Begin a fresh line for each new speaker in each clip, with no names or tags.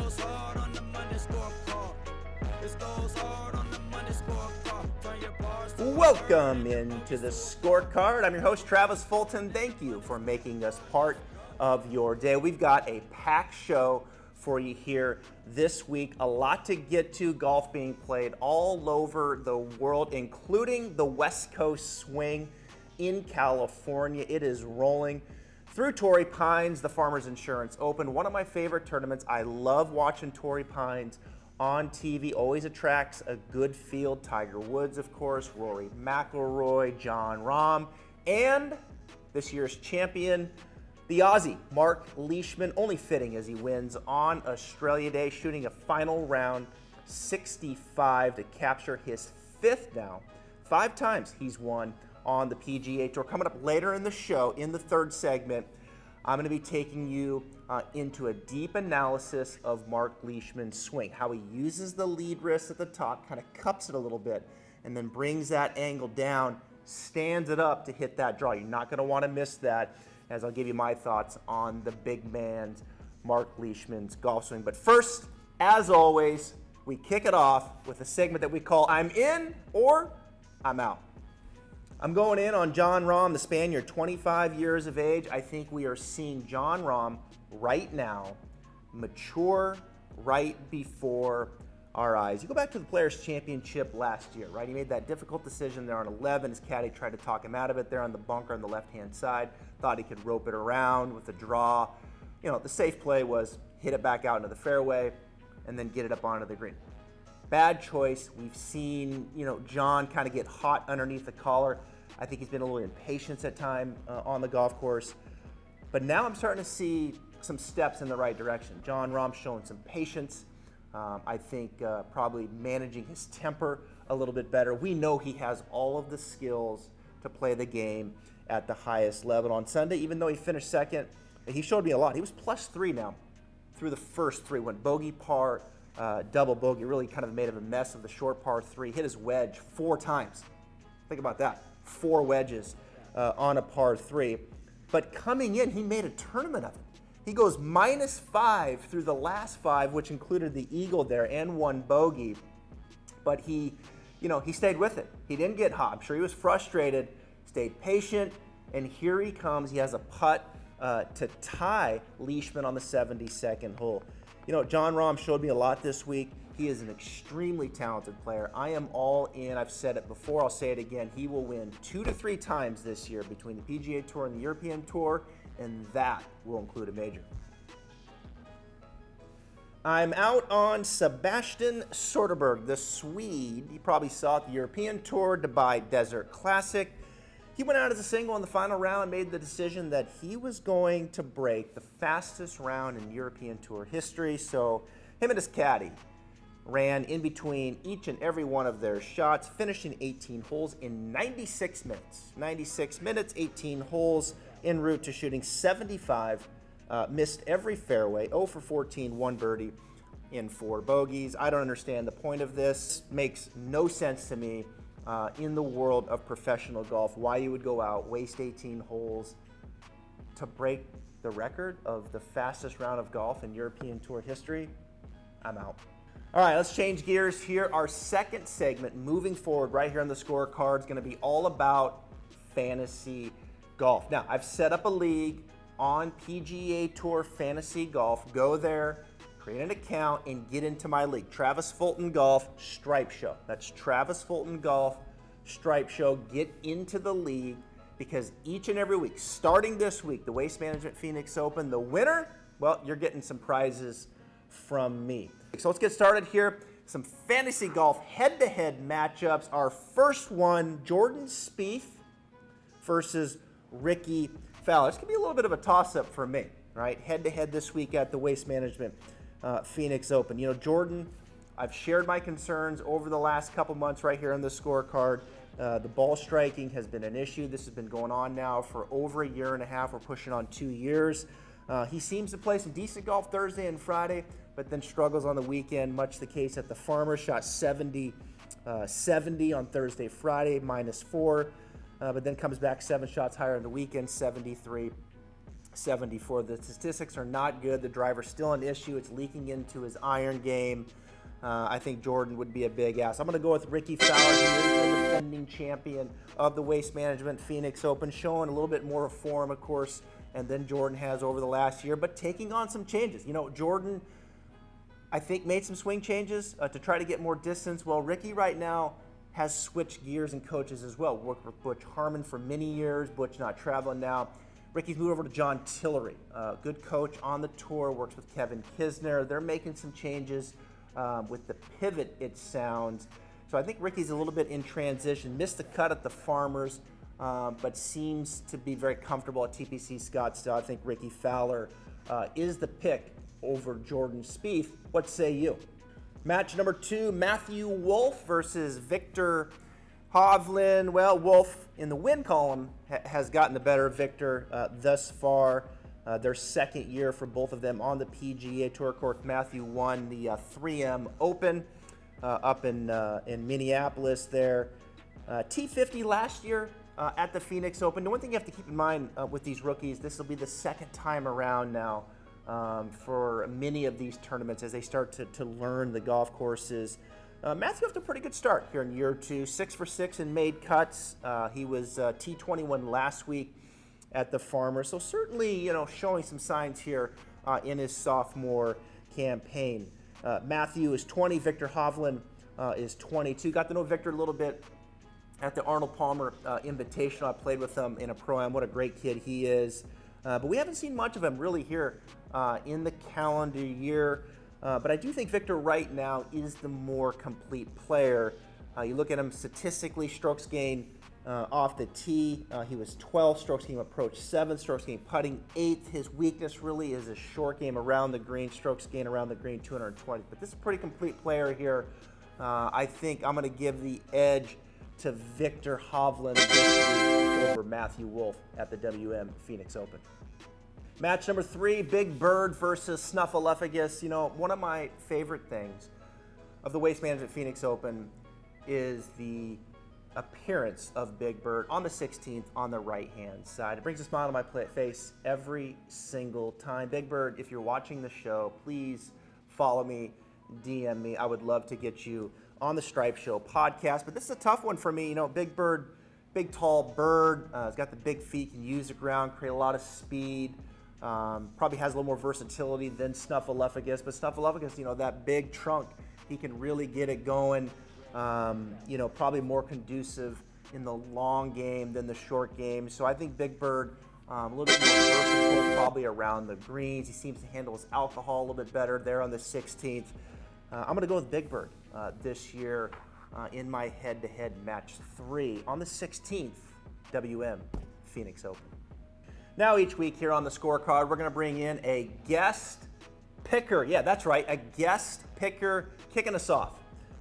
goes hard on the Monday scorecard. This goes hard on the Monday scorecard. Turn your bars to
Welcome into the Scorecard. I'm your host, Travis Fulton. Thank you for making us part of your day. We've got a packed show for you here this week. A lot to get to. Golf being played all over the world, including the West Coast Swing in California. It is rolling through Torrey Pines, the Farmers Insurance Open, one of my favorite tournaments. I love watching Torrey Pines on TV. Always attracts a good field. Tiger Woods, of course, Rory McIlroy, Jon Rahm, and this year's champion, the Aussie, Marc Leishman. Only fitting as he wins on Australia Day, shooting a final round 65 to capture his fifth now. 5 times he's won on the PGA Tour. Coming up later in the show, in the third segment, I'm going to be taking you into a deep analysis of Marc Leishman's swing, how he uses the lead wrist at the top, kind of cups it a little bit, and then brings that angle down, stands it up to hit that draw. You're not going to want to miss that, as I'll give you my thoughts on the big man's Marc Leishman's golf swing. But first, as always, we kick it off with a segment that we call I'm In or I'm Out. I'm going in on Jon Rahm, the Spaniard, 25 years of age. I think we are seeing Jon Rahm right now mature right before our eyes. You go back to the Players' Championship last year, right? He made that difficult decision there on 11. His caddy tried to talk him out of it there on the bunker on the left-hand side. Thought he could rope it around with a draw. You know, the safe play was hit it back out into the fairway and then get it up onto the green. Bad choice. We've seen, Jon kind of get hot underneath the collar. I think he's been a little impatient at time on the golf course. But now I'm starting to see some steps in the right direction. Jon Rahm showing some patience. I think probably managing his temper a little bit better. We know he has all of the skills to play the game at the highest level. On Sunday, even though he finished second, he showed me a lot. He was +3 now through the first 3. Went bogey, par, double bogey. Really kind of made a mess of the short par 3. Hit his wedge 4 times. Think about that. 4 wedges on a par 3. But coming in, he made a tournament of it. He goes -5 through the last 5, which included the eagle there and 1 bogey. But he stayed with it. He didn't get hot. I'm sure he was frustrated, stayed patient, and here he comes. He has a putt to tie Leishman on the 72nd hole. Jon Rahm showed me a lot this week. He is an extremely talented player. I am all in. I've said it before. I'll say it again. He will win 2 to 3 times this year between the PGA Tour and the European Tour, and that will include a major. I'm out on Sebastian Berg, the Swede. You probably saw it, the European Tour, Dubai Desert Classic. He went out as a single in the final round and made the decision that he was going to break the fastest round in European Tour history. So him and his caddy ran in between each and every one of their shots, finishing 18 holes in 96 minutes. 96 minutes, 18 holes en route to shooting 75. Missed every fairway, 0 for 14, 1 birdie in 4 bogeys. I don't understand the point of this. Makes no sense to me in the world of professional golf, why you would go out, waste 18 holes to break the record of the fastest round of golf in European Tour history. I'm out. All right, let's change gears here. Our second segment moving forward right here on the Scorecard is going to be all about fantasy golf. Now, I've set up a league on PGA Tour Fantasy Golf. Go there, create an account, and get into my league. Travis Fulton Golf Stripe Show. That's Travis Fulton Golf Stripe Show. Get into the league because each and every week, starting this week, the Waste Management Phoenix Open, the winner, well, you're getting some prizes from me. So let's get started here. Some fantasy golf head-to-head matchups. Our first one, Jordan Spieth versus Ricky Fowler. This could be a little bit of a toss-up for me, right? Head-to-head this week at the Waste Management Phoenix Open. Jordan, I've shared my concerns over the last couple months right here on the Scorecard. The ball striking has been an issue. This has been going on now for over a year and a half. We're pushing on 2 years. He seems to play some decent golf Thursday and Friday, but then struggles on the weekend, much the case at the Farmers. Shot 70 on Thursday, Friday, -4, but then comes back 7 shots higher on the weekend, 73, 74. The statistics are not good. The driver's still an issue. It's leaking into his iron game. I think Jordan would be a big ass. I'm going to go with Ricky Fowler. He is the defending champion of the Waste Management Phoenix Open, showing a little bit more form, of course, and then Jordan has over the last year, but taking on some changes. You know, Jordan, I think, made some swing changes to try to get more distance. Well, Ricky right now has switched gears and coaches as well. Worked with Butch Harmon for many years. Butch not traveling now. Ricky's moved over to John Tillery, good coach on the tour, works with Kevin Kisner. They're making some changes with the pivot, it sounds. So I think Ricky's a little bit in transition. Missed the cut at the Farmers, but seems to be very comfortable at TPC Scottsdale. I think Ricky Fowler is the pick over Jordan Spieth. What say you? Match number 2, Matthew Wolff versus Viktor Hovland. Well, Wolff in the win column has gotten the better of Viktor thus far. Their second year for both of them on the PGA Tour. Of course, Matthew won the 3M Open up in Minneapolis there. T50 last year at the Phoenix Open. The one thing you have to keep in mind with these rookies, this will be the second time around now for many of these tournaments as they start to learn the golf courses. Matthew off to a pretty good start here in year 2, 6 for 6 in made cuts. He was T21 last week at the Farmers, so certainly, you know, showing some signs here in his sophomore campaign. Matthew is 20, Viktor Hovland is 22. Got to know Viktor a little bit at the Arnold Palmer Invitational. I played with him in a pro-am. What a great kid he is. But we haven't seen much of him really here in the calendar year. But I do think Viktor right now is the more complete player. You look at him statistically, strokes gained off the tee. He was 12th, strokes gained approach 7th, strokes gained putting 8th. His weakness really is his short game around the green, strokes gained around the green 220. But this is a pretty complete player here. I think I'm going to give the edge to Viktor Hovland this week over Matthew Wolff at the WM Phoenix Open. Match number 3, Big Bird versus Snuffleupagus. You know, one of my favorite things of the Waste Management Phoenix Open is the appearance of Big Bird on the 16th on the right-hand side. It brings a smile to my face every single time. Big Bird, if you're watching the show, please follow me, DM me. I would love to get you on the Stripe Show podcast. But this is a tough one for me. You know, Big Bird, big tall bird. He's got the big feet, can use the ground, create a lot of speed. Probably has a little more versatility than Snuffleupagus, but Snuffleupagus, you know, that big trunk, he can really get it going. You know, probably more conducive in the long game than the short game. So I think Big Bird, a little bit more versatile, probably around the greens. He seems to handle his alcohol a little bit better there on the 16th. I'm going to go with Big Bird this year in my head-to-head match 3 on the 16th WM Phoenix Open. Now each week here on the Scorecard, we're going to bring in a guest picker. Yeah, that's right, a guest picker kicking us off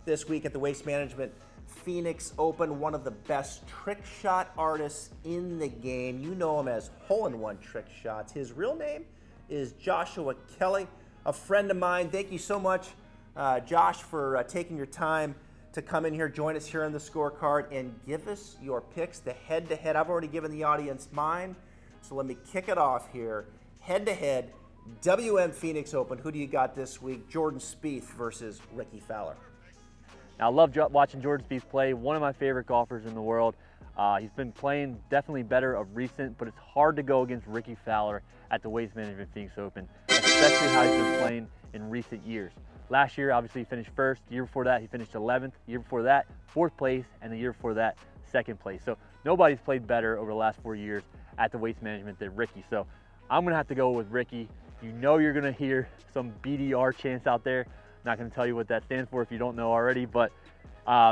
this week at the Waste Management Phoenix Open. One of the best trick shot artists in the game. You know him as Hole-in-One Trick Shots. His real name is Joshua Kelly, a friend of mine. Thank you so much, Josh, for taking your time to come in here, join us here on the Scorecard, and give us your picks, the head-to-head. I've already given the audience mine. So let me kick it off here. Head-to-head, WM Phoenix Open. Who do you got this week? Jordan Spieth versus Ricky Fowler.
Now, I love watching Jordan Spieth play. One of my favorite golfers in the world. He's been playing definitely better of recent, but it's hard to go against Ricky Fowler at the Waste Management Phoenix Open, especially how he's been playing in recent years. Last year, obviously, he finished first. The year before that, he finished 11th. The year before that, 4th place. And the year before that, 2nd place. So nobody's played better over the last 4 years at the Waste Management than Ricky. So I'm going to have to go with Ricky. You know you're going to hear some BDR chants out there. I'm not going to tell you what that stands for if you don't know already, but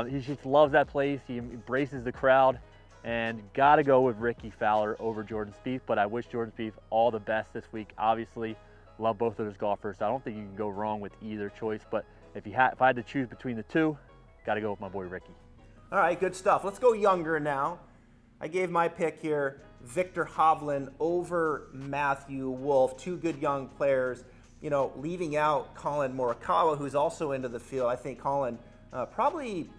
he just loves that place. He embraces the crowd, and got to go with Ricky Fowler over Jordan Spieth. But I wish Jordan Spieth all the best this week. Obviously, love both of those golfers. I don't think you can go wrong with either choice, but if I had to choose between the two, got to go with my boy Ricky.
All right, good stuff. Let's go younger now. I gave my pick here, Viktor Hovland over Matthew Wolff. Two good young players, you know, leaving out Colin Morikawa, who's also into the field. I think Colin probably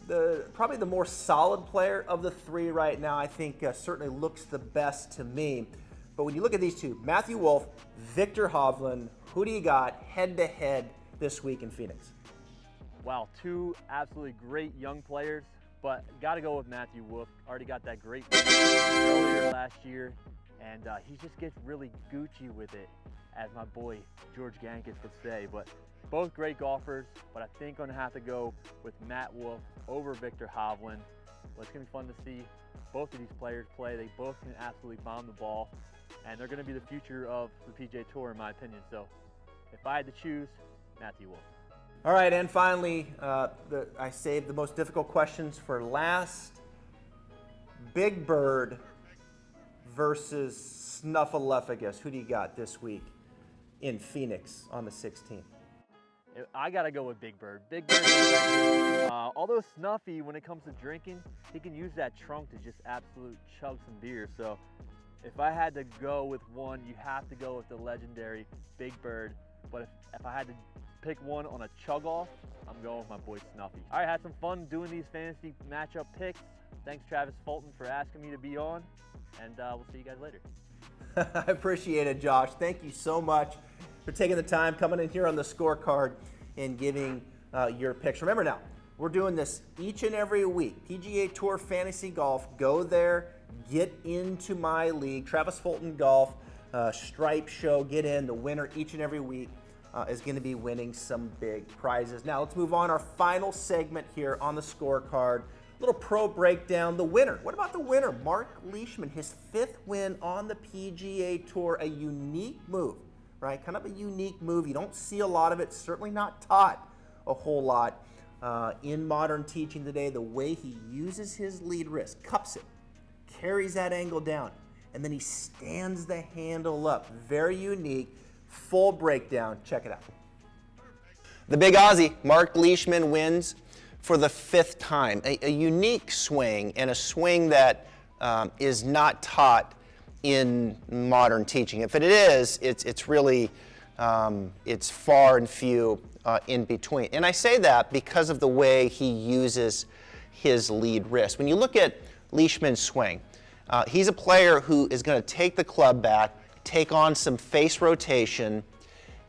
the more solid player of the three right now. I think certainly looks the best to me. But when you look at these two, Matthew Wolff, Viktor Hovland, who do you got head-to-head this week in Phoenix?
Wow, two absolutely great young players, but got to go with Matthew Wolff. Already got that great win earlier last year, and he just gets really Gucci with it, as my boy George Gankis would say. But both great golfers, but I think I'm going to have to go with Matt Wolff over Viktor Hovland. But it's going to be fun to see both of these players play. They both can absolutely bomb the ball, and they're going to be the future of the PGA Tour, in my opinion. So if I had to choose, Matthew Wolff.
All right, and finally, I saved the most difficult questions for last. Big Bird versus Snuffleupagus. Who do you got this week in Phoenix on the 16th?
I got to go with Big Bird. Big Bird, although Snuffy, when it comes to drinking, he can use that trunk to just absolute chug some beer. So if I had to go with one, you have to go with the legendary Big Bird. But if I had to pick one on a chug-off, I'm going with my boy Snuffy. All right, had some fun doing these fantasy matchup picks. Thanks, Travis Fulton, for asking me to be on, and we'll see you guys later.
I appreciate it, Josh. Thank you so much for taking the time, coming in here on the scorecard and giving your picks. Remember now, we're doing this each and every week. PGA Tour Fantasy Golf. Go there, get into my league. Travis Fulton Golf, Stripe Show. Get in. The winner each and every week is going to be winning some big prizes. Now let's move on. Our final segment here on the scorecard. Little pro breakdown. The winner. What about the winner? Marc Leishman, his 5th win on the PGA Tour. A unique move, right? Kind of a unique move. You don't see a lot of it. Certainly not taught a whole lot in modern teaching today. The way he uses his lead wrist, cups it, carries that angle down, and then he stands the handle up. Very unique. Full breakdown. Check it out. The big Aussie, Marc Leishman, wins for the 5th time. A unique swing, and a swing that is not taught in modern teaching. If it is, it's really it's far and few in between. And I say that because of the way he uses his lead wrist. When you look at Leishman's swing, he's a player who is going to take the club back, take on some face rotation,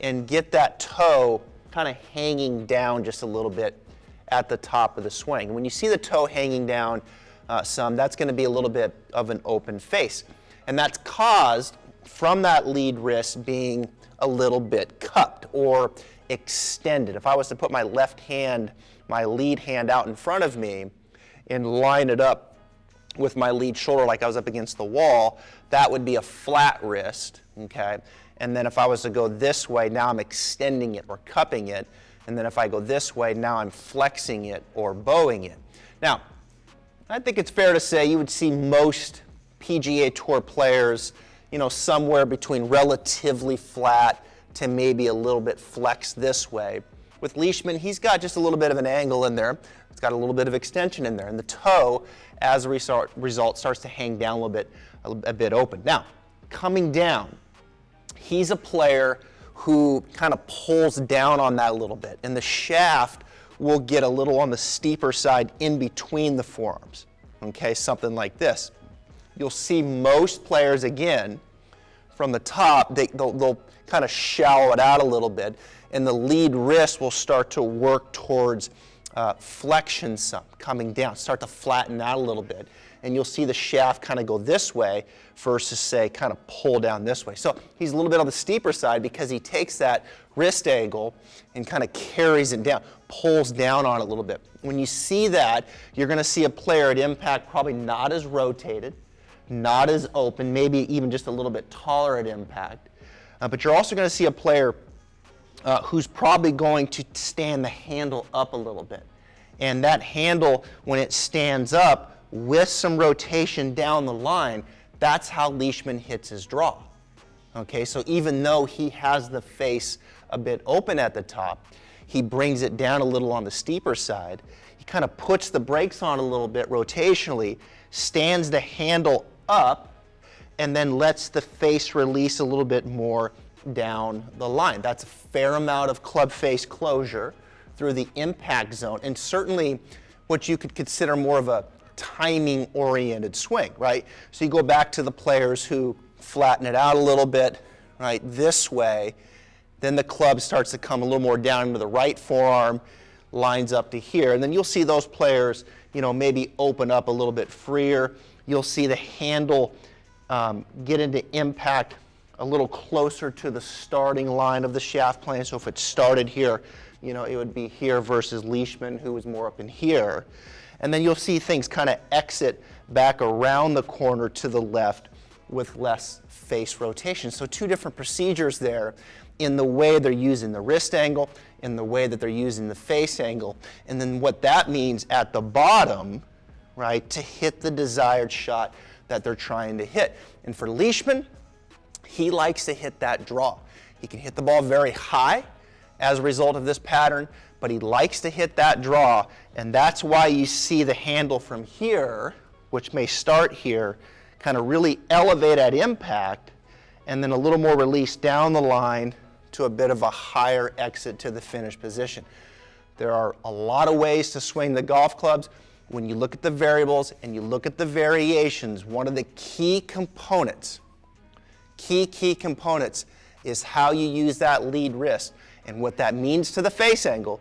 and get that toe kind of hanging down just a little bit at the top of the swing. When you see the toe hanging down some, that's going to be a little bit of an open face. And that's caused from that lead wrist being a little bit cupped or extended. If I was to put my left hand, my lead hand out in front of me and line it up with my lead shoulder like I was up against the wall, that would be a flat wrist, okay? And then if I was to go this way, now I'm extending it or cupping it. And then if I go this way, now I'm flexing it or bowing it. Now, I think it's fair to say you would see most PGA Tour players, you know, somewhere between relatively flat to maybe a little bit flexed this way. With Leishman, he's got just a little bit of an angle in there. It's got a little bit of extension in there. And the toe, as a result, starts to hang down a bit open. Now, coming down, he's a player who kind of pulls down on that a little bit. And the shaft will get a little on the steeper side in between the forearms. Okay, something like this. You'll see most players, again, from the top, they'll kind of shallow it out a little bit, and the lead wrist will start to work towards flexion some, coming down, start to flatten out a little bit. And you'll see the shaft kind of go this way versus, say, kind of pull down this way. So he's a little bit on the steeper side because he takes that wrist angle and kind of carries it down, pulls down on it a little bit. When you see that, you're going to see a player at impact probably not as rotated, not as open, maybe even just a little bit taller at impact. But you're also going to see a player who's probably going to stand the handle up a little bit. And that handle, when it stands up with some rotation down the line, that's how Leishman hits his draw. Okay, so even though he has the face a bit open at the top, he brings it down a little on the steeper side. He kind of puts the brakes on a little bit rotationally, stands the handle up, and then lets the face release a little bit more down the line. That's a fair amount of club face closure through the impact zone, and certainly what you could consider more of a timing-oriented swing, right? So you go back to the players who flatten it out a little bit, right, this way. Then the club starts to come a little more down into the right forearm, lines up to here. And then you'll see those players, you know, maybe open up a little bit freer. You'll see the handle get into impact a little closer to the starting line of the shaft plane. So if it started here, you know, it would be here versus Leishman, who was more up in here. And then you'll see things kind of exit back around the corner to the left with less face rotation. So two different procedures there in the way they're using the wrist angle, in the way that they're using the face angle, and then what that means at the bottom, right, to hit the desired shot that they're trying to hit. And for Leishman, he likes to hit that draw. He can hit the ball very high as a result of this pattern, but he likes to hit that draw, and that's why you see the handle from here, which may start here, kind of really elevate at impact, and then a little more release down the line to a bit of a higher exit to the finish position. There are a lot of ways to swing the golf clubs. When you look at the variables and you look at the variations, one of the key components is how you use that lead wrist. And what that means to the face angle